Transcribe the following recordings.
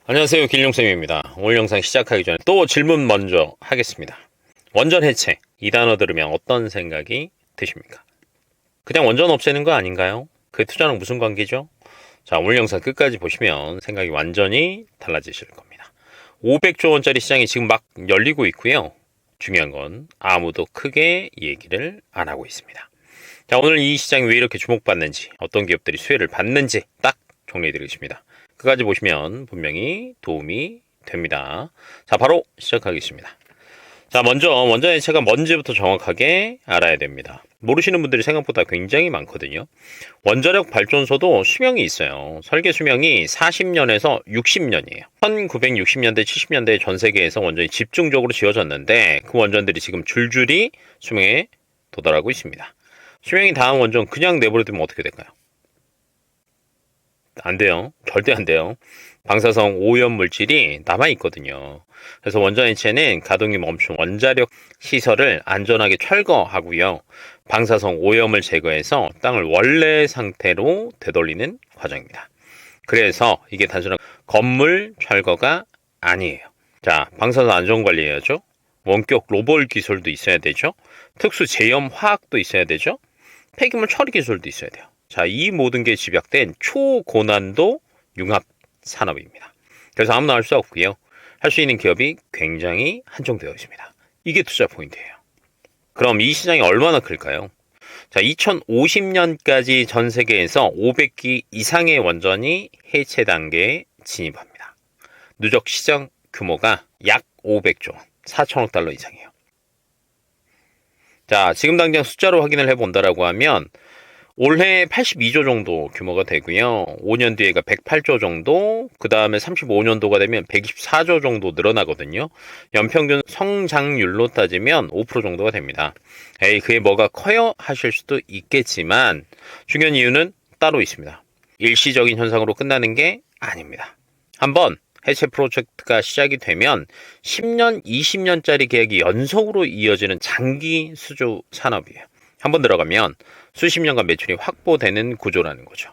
안녕하세요, 길룡쌤입니다. 오늘 영상 시작하기 전에 또 질문 먼저 하겠습니다. 원전 해체, 이 단어 들으면 어떤 생각이 드십니까? 그냥 원전 없애는 거 아닌가요? 그 투자랑 무슨 관계죠? 자, 오늘 영상 끝까지 보시면 생각이 완전히 달라지실 겁니다. 500조 원짜리 시장이 지금 막 열리고 있고요. 중요한 건 아무도 크게 얘기를 안 하고 있습니다. 자, 오늘 이 시장이 왜 이렇게 주목받는지, 어떤 기업들이 수혜를 받는지 딱 정리해드리겠습니다. 끝까지 보시면 분명히 도움이 됩니다. 자, 바로 시작하겠습니다. 자, 먼저 원전 해체가 뭔지부터 정확하게 알아야 됩니다. 모르시는 분들이 생각보다 굉장히 많거든요. 원자력 발전소도 수명이 있어요. 설계 수명이 40년에서 60년이에요. 1960년대, 70년대 전 세계에서 원전이 집중적으로 지어졌는데 그 원전들이 지금 줄줄이 수명에 도달하고 있습니다. 수명이 다한 원전 그냥 내버려두면 어떻게 될까요? 안 돼요. 절대 안 돼요. 방사성 오염 물질이 남아있거든요. 그래서 원전 해체는 가동이 멈춘 원자력 시설을 안전하게 철거하고요. 방사성 오염을 제거해서 땅을 원래 상태로 되돌리는 과정입니다. 그래서 이게 단순한 건물 철거가 아니에요. 자, 방사선 안전관리 해야죠. 원격 로봇 기술도 있어야 되죠. 특수 제염 화학도 있어야 되죠. 폐기물 처리 기술도 있어야 돼요. 자, 이 모든 게 집약된 초고난도 융합 산업입니다. 그래서 아무나 할 수 없고요. 할 수 있는 기업이 굉장히 한정되어 있습니다. 이게 투자 포인트예요. 그럼 이 시장이 얼마나 클까요? 자, 2050년까지 전 세계에서 500기 이상의 원전이 해체 단계에 진입합니다. 누적 시장 규모가 약 500조 원, 4천억 달러 이상이에요. 자, 지금 당장 숫자로 확인을 해본다라고 하면 올해 82조 정도 규모가 되고요. 5년 뒤에가 108조 정도, 그 다음에 35년도가 되면 124조 정도 늘어나거든요. 연평균 성장률로 따지면 5% 정도가 됩니다. 에이, 그게 뭐가 커요? 하실 수도 있겠지만 중요한 이유는 따로 있습니다. 일시적인 현상으로 끝나는 게 아닙니다. 한번 해체 프로젝트가 시작이 되면 10년, 20년짜리 계약이 연속으로 이어지는 장기 수주 산업이에요. 한번 들어가면 수십 년간 매출이 확보되는 구조라는 거죠.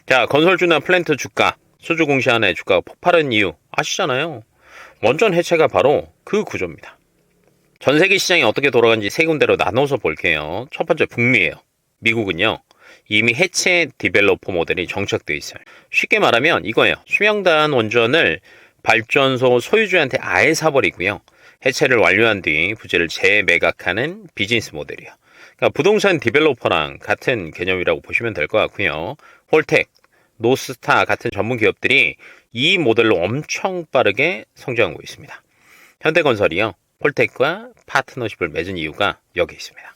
자, 건설주나 플랜트 주가, 수주 공시 하나의 주가가 폭발한 이유 아시잖아요. 원전 해체가 바로 그 구조입니다. 전 세계 시장이 어떻게 돌아가는지 세 군데로 나눠서 볼게요. 첫 번째 북미예요. 미국은요, 이미 해체 디벨로퍼 모델이 정착되어 있어요. 쉽게 말하면 이거예요. 수명다한 원전을 발전소 소유주한테 아예 사버리고요. 해체를 완료한 뒤 부지를 재매각하는 비즈니스 모델이에요. 그러니까 부동산 디벨로퍼랑 같은 개념이라고 보시면 될 것 같고요. 홀텍, 노스타 같은 전문 기업들이 이 모델로 엄청 빠르게 성장하고 있습니다. 현대건설이요, 홀텍과 파트너십을 맺은 이유가 여기 있습니다.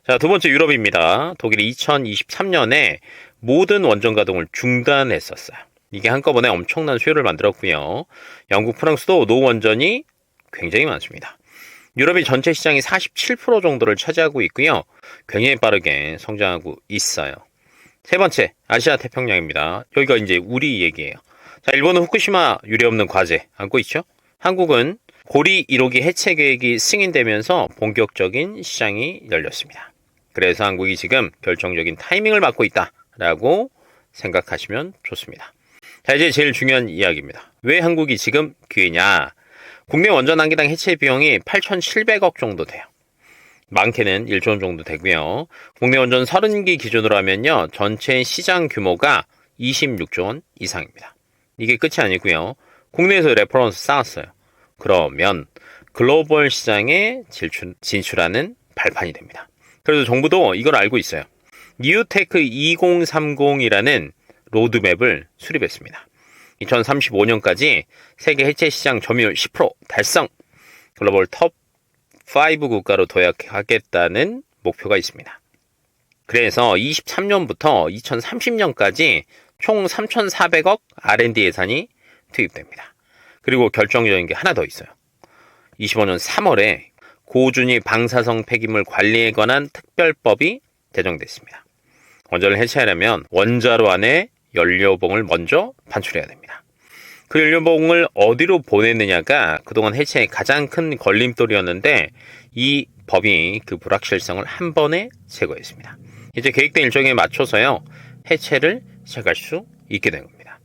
자, 두 번째 유럽입니다. 독일이 2023년에 모든 원전 가동을 중단했었어요. 이게 한꺼번에 엄청난 수요를 만들었고요. 영국, 프랑스도 노원전이 굉장히 많습니다. 유럽이 전체 시장의 47% 정도를 차지하고 있고요. 굉장히 빠르게 성장하고 있어요. 세 번째, 아시아 태평양입니다. 여기가 이제 우리 얘기예요. 자, 일본은 후쿠시마 유례없는 과제 안고 있죠? 한국은 고리 1호기 해체 계획이 승인되면서 본격적인 시장이 열렸습니다. 그래서 한국이 지금 결정적인 타이밍을 맞고 있다라고 생각하시면 좋습니다. 자, 이제 제일 중요한 이야기입니다. 왜 한국이 지금 기회냐? 국내 원전 한 개당 해체 비용이 8,700억 정도 돼요. 많게는 1조 원 정도 되고요. 국내 원전 30기 기준으로 하면요, 전체 시장 규모가 26조 원 이상입니다. 이게 끝이 아니고요. 국내에서 레퍼런스 쌓았어요. 그러면 글로벌 시장에 진출하는 발판이 됩니다. 그래서 정부도 이걸 알고 있어요. 뉴테크 2030이라는 로드맵을 수립했습니다. 2035년까지 세계 해체 시장 점유율 10% 달성, 글로벌 톱 5 국가로 도약하겠다는 목표가 있습니다. 그래서 23년부터 2030년까지 총 3,400억 R&D 예산이 투입됩니다. 그리고 결정적인 게 하나 더 있어요. 25년 3월에 고준위 방사성 폐기물 관리에 관한 특별법이 제정됐습니다. 원전을 해체하려면 원자로 안에 연료봉을 먼저 반출해야 됩니다. 그 연료봉을 어디로 보내느냐가 그동안 해체의 가장 큰 걸림돌이었는데 이 법이 그 불확실성을 한 번에 제거했습니다. 이제 계획된 일정에 맞춰서요, 해체를 시작할 수 있게 된 겁니다.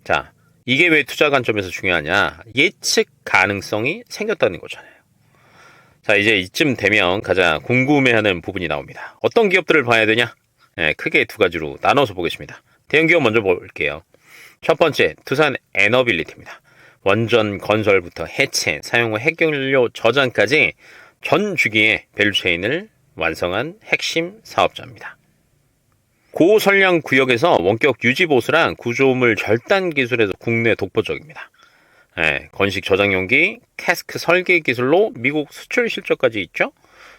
자, 이게 왜 투자 관점에서 중요하냐? 예측 가능성이 생겼다는 거잖아요. 자, 이제 이쯤 되면 가장 궁금해하는 부분이 나옵니다. 어떤 기업들을 봐야 되냐? 네, 크게 두 가지로 나눠서 보겠습니다. 대형 기업 먼저 볼게요. 첫 번째, 두산 에너빌리티입니다. 원전 건설부터 해체, 사용 후 핵연료 저장까지 전 주기의 밸류체인을 완성한 핵심 사업자입니다. 고선량 구역에서 원격 유지 보수랑 구조물 절단 기술에서 국내 독보적입니다. 네, 건식 저장용기, 캐스크 설계 기술로 미국 수출 실적까지 있죠.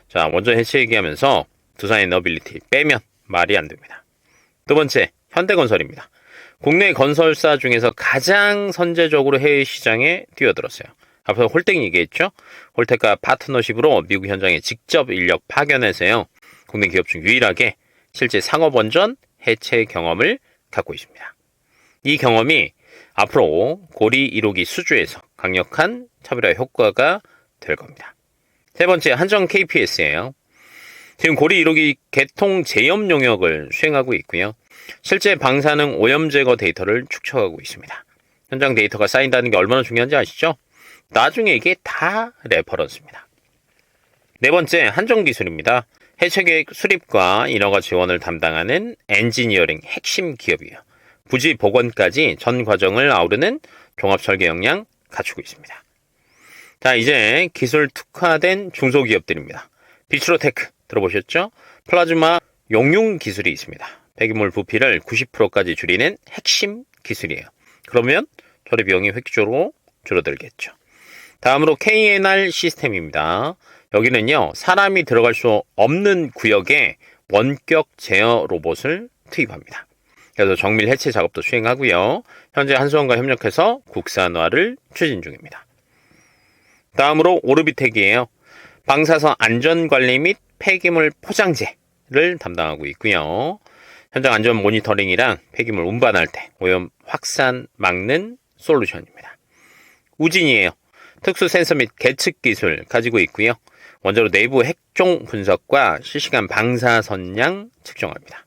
자, 원전 해체 얘기하면서 두산 에너빌리티 빼면 말이 안 됩니다. 두 번째, 현대건설입니다. 국내 건설사 중에서 가장 선제적으로 해외 시장에 뛰어들었어요. 앞서 홀텍 얘기했죠. 홀텍과 파트너십으로 미국 현장에 직접 인력 파견해서요. 국내 기업 중 유일하게 실제 상업원전 해체 경험을 갖고 있습니다. 이 경험이 앞으로 고리 1호기 수주에서 강력한 차별화 효과가 될 겁니다. 세 번째, 한정 KPS예요. 지금 고리 1호기 개통 제염 용역을 수행하고 있고요. 실제 방사능 오염 제거 데이터를 축적하고 있습니다. 현장 데이터가 쌓인다는 게 얼마나 중요한지 아시죠? 나중에 이게 다 레퍼런스입니다. 네 번째, 한정기술입니다. 해체계획 수립과 인허가 지원을 담당하는 엔지니어링 핵심 기업이에요. 부지 복원까지 전 과정을 아우르는 종합설계 역량 갖추고 있습니다. 자, 이제 기술 특화된 중소기업들입니다. 비추로테크 들어보셨죠? 플라즈마 용융 기술이 있습니다. 폐기물 부피를 90%까지 줄이는 핵심 기술이에요. 그러면 처리 비용이 획기적으로 줄어들겠죠. 다음으로 KNR 시스템입니다. 여기는요, 사람이 들어갈 수 없는 구역에 원격 제어 로봇을 투입합니다. 그래서 정밀 해체 작업도 수행하고요. 현재 한수원과 협력해서 국산화를 추진 중입니다. 다음으로 오르비텍이에요. 방사선 안전관리 및 폐기물 포장재를 담당하고 있고요. 현장 안전 모니터링이랑 폐기물 운반할 때 오염 확산 막는 솔루션입니다. 우진이에요. 특수 센서 및 계측 기술 가지고 있고요. 원자로 내부 핵종 분석과 실시간 방사선량 측정합니다.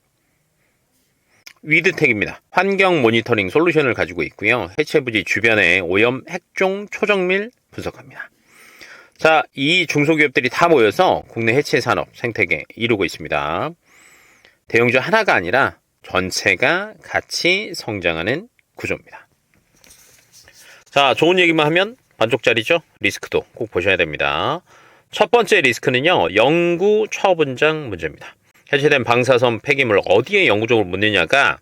위드텍입니다. 환경 모니터링 솔루션을 가지고 있고요. 해체 부지 주변의 오염 핵종 초정밀 분석합니다. 자, 이 중소기업들이 다 모여서 국내 해체 산업 생태계 이루고 있습니다. 대형주 하나가 아니라 전체가 같이 성장하는 구조입니다. 자, 좋은 얘기만 하면 반쪽짜리죠? 리스크도 꼭 보셔야 됩니다. 첫 번째 리스크는요, 영구 처분장 문제입니다. 해체된 방사선 폐기물 어디에 영구적으로 묻느냐가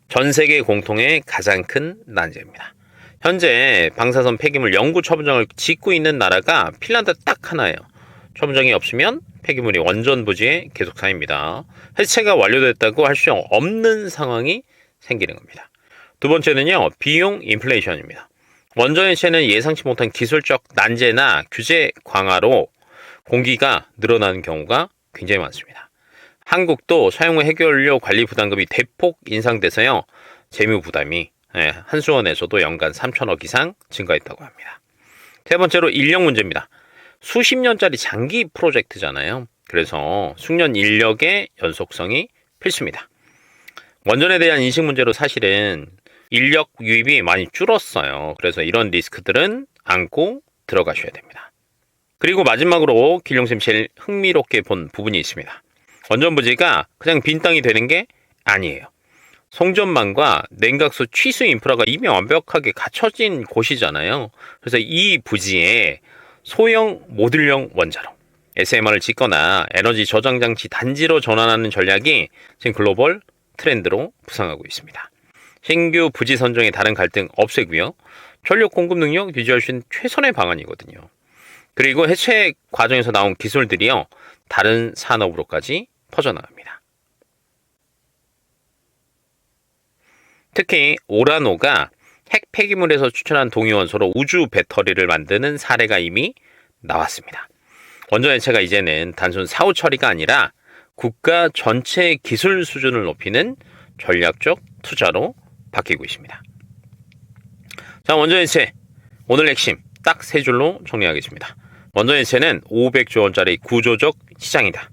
전 세계 공통의 가장 큰 난제입니다. 현재 방사선 폐기물 영구 처분장을 짓고 있는 나라가 핀란드 딱 하나예요. 처분장이 없으면 폐기물이 원전 부지에 계속 쌓입니다. 해체가 완료됐다고 할 수 없는 상황이 생기는 겁니다. 두 번째는요, 비용 인플레이션입니다. 원전 해체는 예상치 못한 기술적 난제나 규제 강화로 공기가 늘어나는 경우가 굉장히 많습니다. 한국도 사용 후 핵연료 관리 부담금이 대폭 인상돼서요, 재무 부담이 한수원에서도 연간 3천억 이상 증가했다고 합니다. 세 번째로 인력 문제입니다. 수십 년짜리 장기 프로젝트잖아요. 그래서 숙련 인력의 연속성이 필수입니다. 원전에 대한 인식 문제로 사실은 인력 유입이 많이 줄었어요. 그래서 이런 리스크들은 안고 들어가셔야 됩니다. 그리고 마지막으로 길룡쌤 제일 흥미롭게 본 부분이 있습니다. 원전 부지가 그냥 빈 땅이 되는 게 아니에요. 송전망과 냉각수 취수 인프라가 이미 완벽하게 갖춰진 곳이잖아요. 그래서 이 부지에 소형 모듈형 원자로 SMR을 짓거나 에너지 저장 장치 단지로 전환하는 전략이 지금 글로벌 트렌드로 부상하고 있습니다. 신규 부지 선정의 다른 갈등 없애고요. 전력 공급 능력 유지할 수 있는 최선의 방안이거든요. 그리고 해체 과정에서 나온 기술들이요, 다른 산업으로까지 퍼져나갑니다. 특히 오라노가 핵 폐기물에서 추출한 동위원소로 우주 배터리를 만드는 사례가 이미 나왔습니다. 원전 해체가 이제는 단순 사후 처리가 아니라 국가 전체 기술 수준을 높이는 전략적 투자로 바뀌고 있습니다. 자, 원전 해체 오늘 핵심 딱 세 줄로 정리하겠습니다. 원전 해체는 500조 원짜리 구조적 시장이다.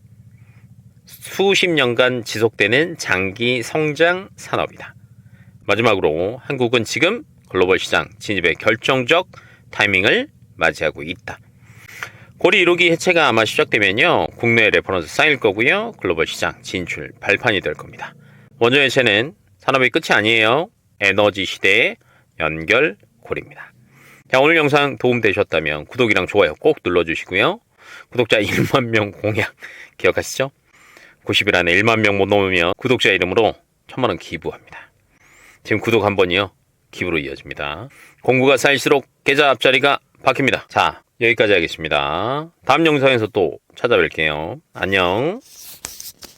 수십 년간 지속되는 장기 성장 산업이다. 마지막으로 한국은 지금 글로벌 시장 진입의 결정적 타이밍을 맞이하고 있다. 고리 1호기 해체가 아마 시작되면요, 국내 레퍼런스 쌓일 거고요, 글로벌 시장 진출 발판이 될 겁니다. 원전 해체는 산업의 끝이 아니에요. 에너지 시대의 연결 고리입니다. 자, 오늘 영상 도움되셨다면 구독이랑 좋아요 꼭 눌러주시고요. 구독자 1만 명 공약 기억하시죠? 90일 안에 1만 명 못 넘으면 구독자 이름으로 1000만 원 기부합니다. 지금 구독 한 번이요, 기부로 이어집니다. 공구가 쌓일수록 계좌 앞자리가 바뀝니다. 자, 여기까지 하겠습니다. 다음 영상에서 또 찾아뵐게요. 안녕.